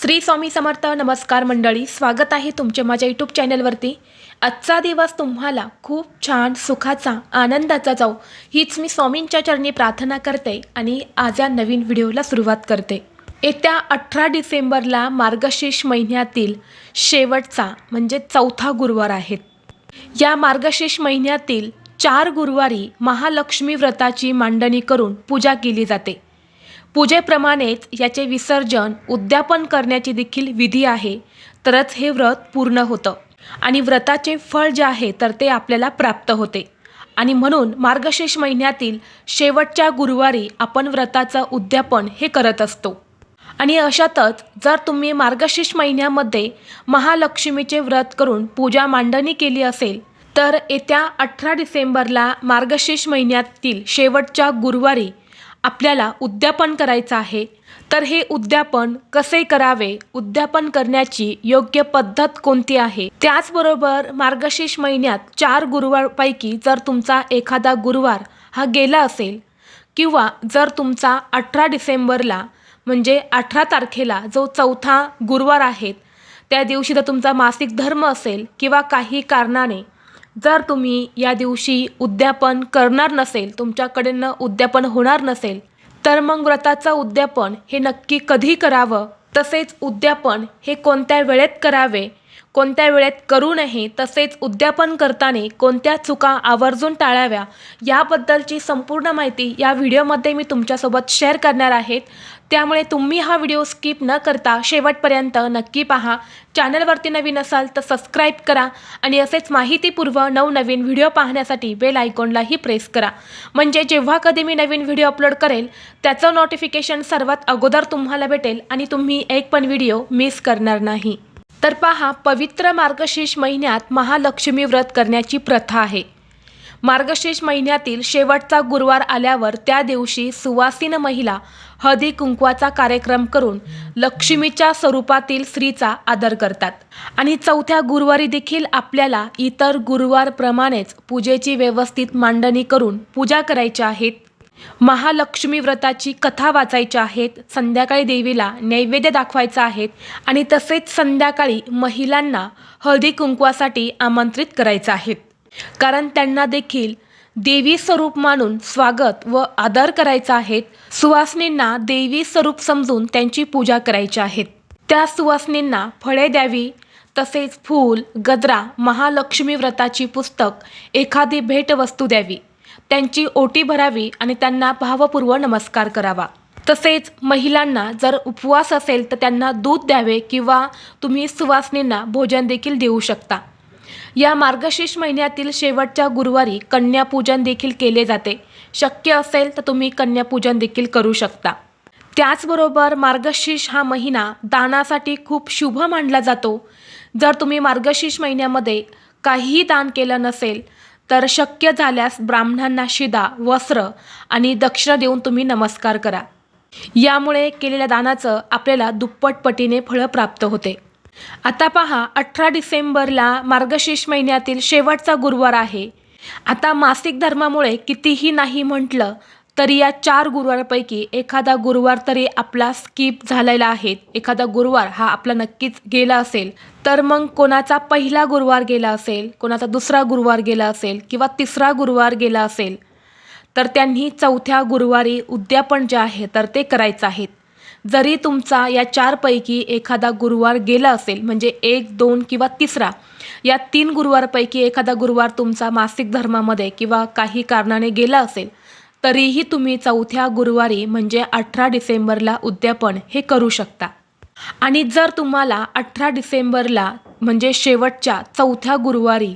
श्री स्वामी समर्थ. नमस्कार मंडळी, स्वागत आहे तुमचे माझ्या यूट्यूब चॅनलवरती. आजचा दिवस तुम्हाला खूप छान सुखाचा आनंदाचा जाऊ हीच मी स्वामींच्या चरणी प्रार्थना करते आणि आज या नवीन व्हिडिओला सुरुवात करते. येत्या 18 डिसेंबरला मार्गशीर्ष महिन्यातील शेवटचा म्हणजे चौथा गुरुवार आहेत. या मार्गशीर्ष महिन्यातील 4 गुरुवारी महालक्ष्मी व्रताची मांडणी करून पूजा केली जाते. पूजेप्रमाणेच याचे विसर्जन उद्यापन करण्याची देखील विधी आहे, तरच हे व्रत पूर्ण होतं आणि व्रताचे फळ जे आहे तर ते आपल्याला प्राप्त होते. आणि म्हणून मार्गशीर्ष महिन्यातील शेवटच्या गुरुवारी आपण व्रताचं उद्यापन हे करत असतो. आणि अशातच जर तुम्ही मार्गशीर्ष महिन्यामध्ये महालक्ष्मीचे व्रत करून पूजा मांडणी केली असेल तर येत्या 18 डिसेंबरला मार्गशीर्ष महिन्यातील शेवटच्या गुरुवारी आपल्याला उद्यापन करायचं आहे. तर हे उद्यापन कसे करावे, उद्यापन करण्याची योग्य पद्धत कोणती आहे, त्याचबरोबर मार्गशीर्ष महिन्यात 4 गुरुवारपैकी जर तुमचा एखादा गुरुवार हा गेला असेल किंवा जर तुमचा 18 डिसेंबरला म्हणजे 18 तारखेला जो चौथा गुरुवार आहे त्या दिवशी जर तुमचा मासिक धर्म असेल किंवा काही कारणाने जर तुम्ही या दिवशी उद्यापन करणार नसेल, तुमच्याकडनं उद्यापन होणार नसेल, तर मग व्रताचं उद्यापन हे नक्की कधी करावं, तसेच उद्यापन हे कोणत्या वेळेत करावे, कोणत्या वेळेत करू नये, तसेच उद्यापन करताना कोणत्या चुका आवर्जून टाळाव्या याबद्दलची संपूर्ण माहिती या व्हिडिओमध्ये मी तुमच्यासोबत शेअर करणार आहे. त्यामुळे तुम्ही हा व्हिडिओ स्किप न करता शेवटपर्यंत नक्की पहा. चॅनलवरती नवीन असाल तर सबस्क्राईब करा आणि असेच माहितीपूर्व नवनवीन व्हिडिओ पाहण्यासाठी बेल आयकॉनलाही प्रेस करा, म्हणजे जेव्हा कधी मी नवीन व्हिडिओ अपलोड करेल त्याचं नोटिफिकेशन सर्वात अगोदर तुम्हाला भेटेल आणि तुम्ही एक पण व्हिडिओ मिस करणार नाही. तर पहा, पवित्र मार्गशीर्ष महिन्यात महालक्ष्मी व्रत करण्याची प्रथा आहे. मार्गशीर्ष महिन्यातील शेवटचा गुरुवार आल्यावर त्या दिवशी सुवासिन महिला हळदी कुंकवाचा कार्यक्रम करून लक्ष्मीच्या स्वरूपातील स्त्रीचा आदर करतात. आणि चौथ्या गुरुवारी देखील आपल्याला इतर गुरुवारप्रमाणेच पूजेची व्यवस्थित मांडणी करून पूजा करायची आहेत. महालक्ष्मी व्रताची कथा वाचायची आहेत, संध्याकाळी देवीला नैवेद्य दाखवायचा आहे आणि तसेच संध्याकाळी महिलांना हळदी कुंकवासाठी आमंत्रित करायचं आहे, कारण त्यांना देखील देवी स्वरूप मानून स्वागत व आदर करायचा आहे. सुवासिनींना देवी स्वरूप समजून त्यांची पूजा करायची आहे. त्या सुवासिनींना फळे द्यावी, तसेच फूल, गजरा, महालक्ष्मी व्रताची पुस्तक, एखादी भेटवस्तू द्यावी, त्यांची ओटी भरावी आणि त्यांना भावपूर्व नमस्कार करावा. तसेच महिलांना जर उपवास असेल तर त्यांना दूध द्यावे किंवा तुम्ही सुवासिनींना भोजन देखील देऊ शकता. या मार्गशीर्ष महिन्यातील शेवटच्या गुरुवारी कन्यापूजन देखील केले जाते. शक्य असेल तर तुम्ही कन्यापूजन देखील करू शकता. त्याचबरोबर मार्गशीर्ष हा महिना दानासाठी खूप शुभ मानला जातो. जर तुम्ही मार्गशीर्ष महिन्यामध्ये काहीही दान केलं नसेल तर शक्य झाल्यास ब्राह्मणांना शिदा, वस्त्र आणि दक्षिणा देऊन तुम्ही नमस्कार करा. यामुळे केलेल्या दानाचं आपल्याला दुप्पट पटीने फळ प्राप्त होते. आता पहा, 18 डिसेंबरला मार्गशीर्ष महिन्यातील शेवटचा गुरुवार आहे. आता मासिक धर्मामुळे कितीही नाही म्हटलं तरी या 4 गुरुवारपैकी एखादा गुरुवार तरी आपला स्किप झालेला आहे. एखादा गुरुवार हा आपला नक्कीच गेला असेल, तर मग कोणाचा पहिला गुरुवार गेला असेल, कोणाचा दुसरा गुरुवार गेला असेल किंवा तिसरा गुरुवार गेला असेल, तर त्यांनी चौथ्या गुरुवारी उद्यापन जे आहे तर ते करायचं आहे. जरी तुमचा या 4 पैकी एखादा गुरुवार गेला असेल, म्हणजे 1, 2 किंवा तिसरा, या 3 गुरुवारपैकी एखादा गुरुवार तुमचा मासिक धर्मामध्ये किंवा काही कारणाने गेला असेल, तरीही तुम्ही चौथ्या गुरुवारी म्हणजे 18 डिसेंबरला उद्यापन हे करू शकता. आणि जर तुम्हाला 18 डिसेंबरला म्हणजे शेवटच्या चौथ्या गुरुवारी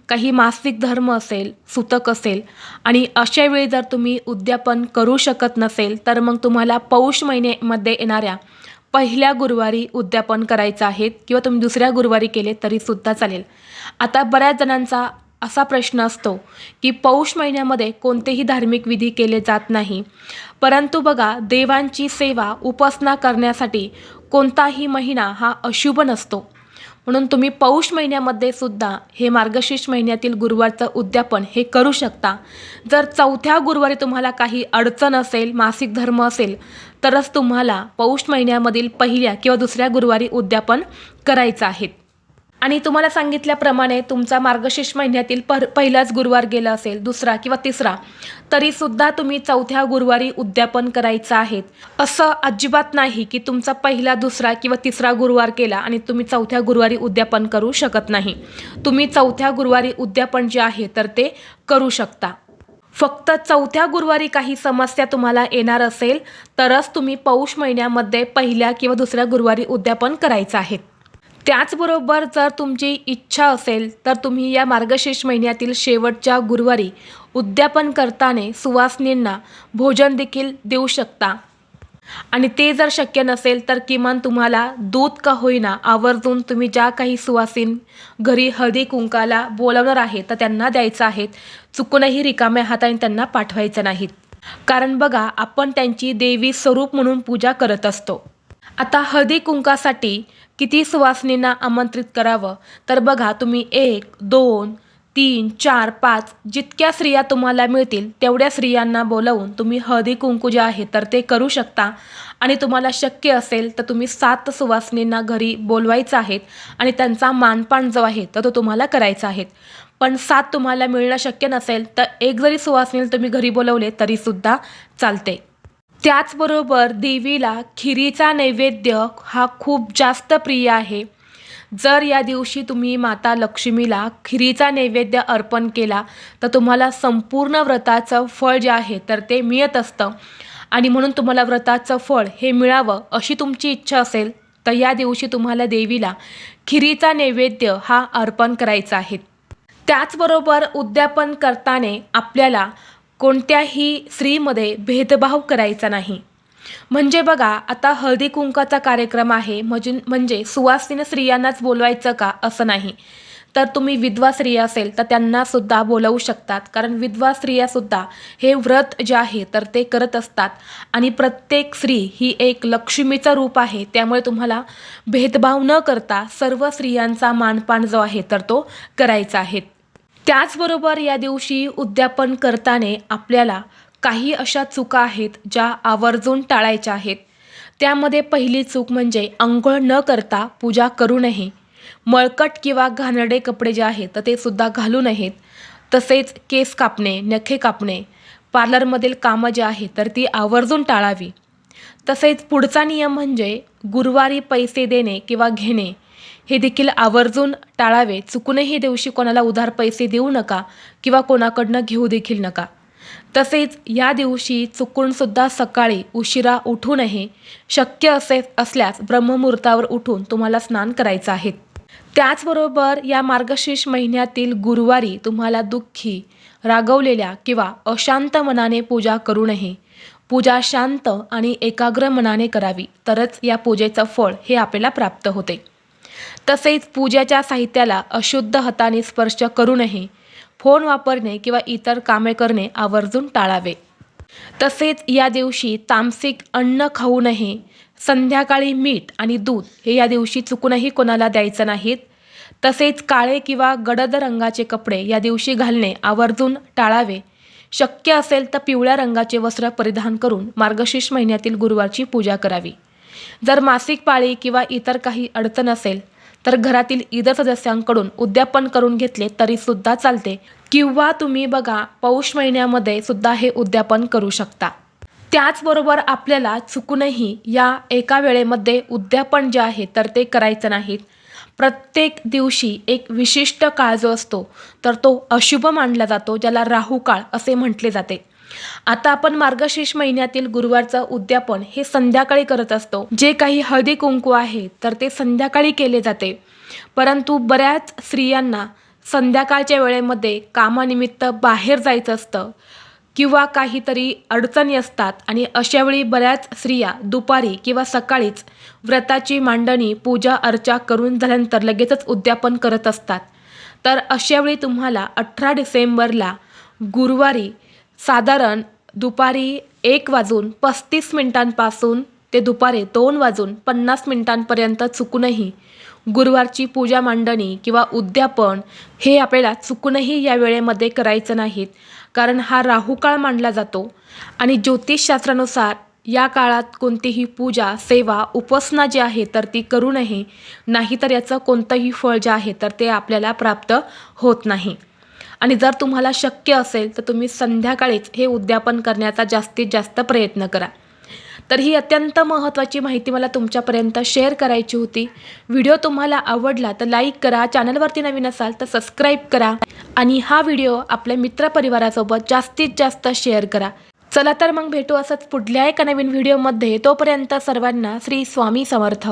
काही मासिक धर्म असेल, सुतक असेल आणि अशा वेळी जर तुम्ही उद्यापन करू शकत नसेल, तर मग तुम्हाला पौष महिन्यामध्ये येणाऱ्या पहिल्या गुरुवारी उद्यापन करायचं आहे किंवा तुम्ही दुसऱ्या गुरुवारी केले तरीसुद्धा चालेल. आता बऱ्याच जणांचा असा प्रश्न असतो की पौष महिन्यामध्ये कोणतेही धार्मिक विधी केले जात नाही, परंतु बघा, देवांची सेवा उपासना करण्यासाठी कोणताही महिना हा अशुभ नसतो. म्हणून तुम्ही पौष महिन्यामध्ये सुद्धा हे मार्गशीर्ष महिन्यातील गुरुवारचं उद्यापन हे करू शकता। जर चौथ्या गुरुवारी तुम्हाला काही अडचण असेल, मासिक धर्म असेल, तरच तुम्हाला पौष महिन्यामधील पहिल्या किंवा दुसऱ्या गुरुवारी उद्यापन करायचं आहे। आणि तुम्हाला सांगितल्याप्रमाणे तुमचा मार्गशीर्ष महिन्यातील पहिलाच गुरुवार गेला असेल, दुसरा किंवा तिसरा, तरीसुद्धा तुम्ही चौथ्या गुरुवारी उद्यापन करायचं आहे। असं अजिबात नाही की तुमचा पहिला, दुसरा किंवा तिसरा गुरुवार केला आणि तुम्ही चौथ्या गुरुवारी उद्यापन करू शकत नाही। तुम्ही चौथ्या गुरुवारी उद्यापन जे आहे तर ते करू शकता। फक्त चौथ्या गुरुवारी काही समस्या तुम्हाला येणार असेल तरच तुम्ही पौष महिन्यामध्ये पहिल्या किंवा दुसऱ्या गुरुवारी उद्यापन करायचं आहे। त्याचबरोबर जर तुमची इच्छा असेल तर तुम्ही या मार्गशीर्ष महिन्यातील शेवटच्या गुरुवारी उद्यापन करताना सुवासिनींना भोजन देखील देऊ शकता। आणि ते जर शक्य नसेल तर किमान तुम्हाला दूध का होईना आवर्जून तुम्ही ज्या काही सुवासीन घरी हळदी कुंकाला बोलावणार आहे तर त्यांना द्यायचं आहे। चुकूनही रिकाम्या हाताने त्यांना पाठवायचं नाहीत, कारण बघा आपण त्यांची देवी स्वरूप म्हणून पूजा करत असतो। आता हळदी कुंकासाठी किती सुवासिनींना आमंत्रित करावं तर बघा, तुम्ही 1, 2, 3, 4, 5 जितक्या स्त्रिया तुम्हाला मिळतील तेवढ्या स्त्रियांना बोलावून तुम्ही हळदी कुंकू जे आहे तर ते करू शकता। आणि तुम्हाला शक्य असेल तर तुम्ही 7 सुवासिनींना घरी बोलवायचं आहे आणि त्यांचा मानपान जो आहे तर तो तुम्हाला करायचा आहे। पण 7 तुम्हाला मिळणं शक्य नसेल तर एक जरी सुवासिनी तुम्ही घरी बोलवले तरीसुद्धा चालते। त्याचबरोबर देवीला खिरीचा नैवेद्य हा खूप जास्त प्रिय आहे। जर या दिवशी तुम्ही माता लक्ष्मीला खिरीचा नैवेद्य अर्पण केला तर तुम्हाला संपूर्ण व्रताचं फळ जे आहे तर ते मिळत असतं। आणि म्हणून तुम्हाला व्रताचं फळ हे मिळावं अशी तुमची इच्छा असेल तर या दिवशी तुम्हाला देवीला खिरीचा नैवेद्य हा अर्पण करायचा आहे। त्याचबरोबर उद्यापन करताना आपल्याला कोणत्याही स्त्रीमध्ये भेदभाव करायचा नाही। म्हणजे बघा, आता हळदी कुंकाचा कार्यक्रम आहे म्हणजे सुवासिनी स्त्रियांनाच बोलवायचं का असं नाही, तर तुम्ही विधवा स्त्रिया असेल तर त्यांनासुद्धा बोलवू शकतात। कारण विधवा स्त्रियासुद्धा हे व्रत जे आहे तर ते करत असतात आणि प्रत्येक स्त्री ही एक लक्ष्मीचं रूप आहे। त्यामुळे तुम्हाला भेदभाव न करता सर्व स्त्रियांचा मानपान जो आहे तर तो करायचा आहे। त्याचबरोबर या दिवशी उद्यापन करताना आपल्याला काही अशा चुका आहेत ज्या आवर्जून टाळायच्या आहेत। त्यामध्ये पहिली चूक म्हणजे अंघोळ न करता पूजा करू नये। मळकट किंवा घाणेरडे कपडे जे आहेत तर ते सुद्धा घालू नयेत। तसेच केस कापणे, नखे कापणे, पार्लरमधील कामं जे आहेत तर ती आवर्जून टाळावी। तसेच पुढचा नियम म्हणजे गुरुवारी पैसे देणे किंवा घेणे हे देखील आवर्जून टाळावे। चुकूनही दिवशी कोणाला उधार पैसे देऊ नका किंवा कोणाकडनं घेऊ देखील नका। तसेच या दिवशी चुकूनसुद्धा सकाळी उशिरा उठू नये। शक्य असल्यास ब्रह्ममुहूर्तावर उठून तुम्हाला स्नान करायचं आहे। त्याचबरोबर या मार्गशीर्ष महिन्यातील गुरुवारी तुम्हाला दुःखी, रागवलेल्या किंवा अशांत मनाने पूजा करू नये। पूजा शांत आणि एकाग्र मनाने करावी, तरच या पूजेचं फळ हे आपल्याला प्राप्त होते। तसेच पूजेच्या साहित्याला अशुद्ध हाताने स्पर्श करू नये। फोन वापरणे किंवा इतर कामे करणे आवर्जून टाळावे। तसेच या दिवशी तामसिक अन्न खाऊ नये। संध्याकाळी मीठ आणि दूध हे या दिवशी चुकूनही कोणाला द्यायचं नाहीत। तसेच काळे किंवा गडद रंगाचे कपडे या दिवशी घालणे आवर्जून टाळावे। शक्य असेल तर पिवळ्या रंगाचे वस्त्र परिधान करून मार्गशीर्ष महिन्यातील गुरुवारची पूजा करावी। जर मासिक पाळी किंवा इतर काही अडचण असेल तर घरातील इतर सदस्यांकडून उद्यापन करून घेतले तरीसुद्धा चालते, किंवा तुम्ही बघा पौष महिन्यामध्ये सुद्धा हे उद्यापन करू शकता। त्याचबरोबर आपल्याला चुकूनही या एका वेळेमध्ये उद्यापन जे आहे तर ते करायचं नाहीत। प्रत्येक दिवशी एक विशिष्ट काळ जो असतो तर तो अशुभ मानला जातो, ज्याला राहू काळ असे म्हटले जाते। आता आपण मार्गशीर्ष महिन्यातील गुरुवारचं उद्यापन हे संध्याकाळी करत असतो। जे काही हळदी कुंकू आहे तर ते संध्याकाळी केले जाते, परंतु बऱ्याच स्त्रियांना संध्याकाळच्या वेळेमध्ये कामानिमित्त बाहेर जायचं असतं किंवा काहीतरी अडचणी असतात आणि अशावेळी बऱ्याच स्त्रिया दुपारी किंवा सकाळीच व्रताची मांडणी, पूजा अर्चा करून झाल्यानंतर लगेचच उद्यापन करत असतात। तर अशावेळी तुम्हाला 18 डिसेंबरला गुरुवारी साधारण दुपारी 1:35 मिनिटांपासून ते दुपारी 2:50 मिनिटांपर्यंत चुकूनही गुरुवारची पूजा मांडणी किंवा उद्यापन हे आपल्याला चुकूनही या वेळेमध्ये करायचं नाहीत, कारण हा राहुकाळ मानला जातो आणि ज्योतिषशास्त्रानुसार या काळात कोणतीही पूजा, सेवा, उपासना जी आहे तर ती करू नये, नाहीतर याचं कोणतंही फळ जे आहे तर ते आपल्याला प्राप्त होत नाही. आणि जर तुम्हाला शक्य असेल तर तुम्ही संध्याकाळीच हे उद्यापन करण्याचा जास्तीत जास्त प्रयत्न करा. तर ही अत्यंत महत्त्वाची माहिती मला तुमच्यापर्यंत शेअर करायची होती. व्हिडिओ तुम्हाला आवडला तर लाईक करा, चॅनलवरती नवीन असाल तर सबस्क्राईब करा आणि हा व्हिडिओ आपल्या मित्रपरिवारासोबत जास्तीत जास्त शेअर करा. चला तर मग भेटू असंच पुढल्या एका नवीन व्हिडिओमध्ये. तोपर्यंत सर्वांना श्री स्वामी समर्थ.